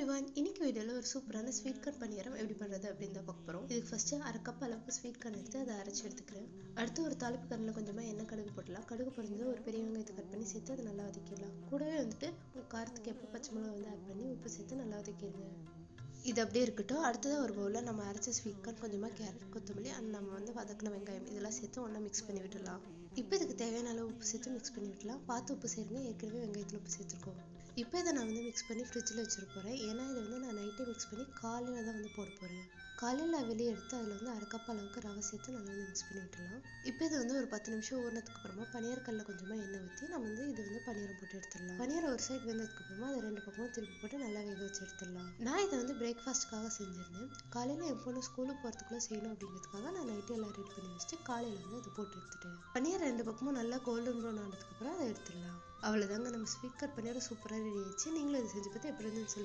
Everyone, இன்னைக்கு வீடியோவில் ஒரு சூப்பரான ஸ்வீட் கார்ன் பணியாரம் எப்படி பண்ணுறது அப்படின்னு தான் பார்க்க போகிறோம். இதுக்கு ஃபஸ்ட்டு அரை கப் அளவுக்கு ஸ்வீட் கார்ன் எடுத்து அதை அரைச்சி எடுத்துக்கிறேன். அடுத்து ஒரு தாளிப்பு கண்ணில் கொஞ்சமாக எண்ணெய் கடுகு போடலாம். கடுகு பொரிஞ்சது ஒரு பெரிய வெங்காயத்தை கட் பண்ணி சேர்த்து அதை நல்லா வதக்கிடலாம். கூடவே உங்கள் காரத்துக்கு எப்போ பச்சை மிளகா ஆட் பண்ணி உப்பு சேர்த்து நல்லா வதக்கிடுங்க. இது அப்படியே இருக்கட்டும். அடுத்ததாக ஒரு பவுலில் நம்ம அரைச்ச ஸ்வீட் கார்ன், கொஞ்சமாக கேரட், கொத்தமல்லி, நம்ம வதக்கின வெங்காயம் இதெல்லாம் சேர்த்து ஒன்றா மிக்ஸ் பண்ணி விட்டுடலாம். இப்போ இதுக்கு தேவையான அளவு உப்பு சேர்த்து மிக்ஸ் பண்ணி விட்டுலாம். பார்த்து உப்பு சேருங்க, ஏற்கனவே வெங்காயத்தில் உப்பு சேர்த்துருக்கோம். இப்போ இதை நான் மிக்ஸ் பண்ணி ஃப்ரிட்ஜில் வச்சுட்டு போகிறேன். ஏன்னா இதை நான் நைட்டே மிக்ஸ் பண்ணி காலையில் தான் போட போகிறேன். காலையில் வெளியே எடுத்து அதில் அரை கப் அளவுக்கு ரவை சேர்த்து நல்லா மிக்ஸ் பண்ணி விட்டுலாம். இப்போ இது ஒரு 10 நிமிஷம் ஊறினதுக்கு அப்புறமா பனியாரக்கல்ல கொஞ்சமாக எண்ணெய் ஊற்றி நம்ம இது பனியாரம் போட்டு எடுத்துடலாம். பனியாரம் ஒரு சைடு வெந்ததுக்கு அப்புறமா அதை 2 பக்கமும் திருப்பி போட்டு நல்லா வேக வச்சு எடுத்துடலாம். நான் இதை பிரேக்ஃபாஸ்ட்டுக்காக செஞ்சிருந்தேன். காலையில் என் பொண்ணு ஸ்கூலுக்கு போகிறதுக்குள்ளே செய்யணும் அப்படிங்கிறதுக்காக நான் நைட்டு எல்லாம் ரெடி பண்ணி வச்சுட்டு காலையில் அதை போட்டு எடுத்துட்டேன். பனியாரம் 2 பக்கமும் நல்லா கோல்டன் ப்ரௌன் ஆனதுக்கப்புறம் அதை எடுத்துடலாம். அவ்வளோதாங்க, நம்ம ஸ்வீட் கார்ன் பனியாரம் சூப்பராக ரெடி ஆயிடுச்சு. நீங்களும் இதை செஞ்சு பார்த்து எப்படி இருந்துன்னு சொல்லுங்கள்.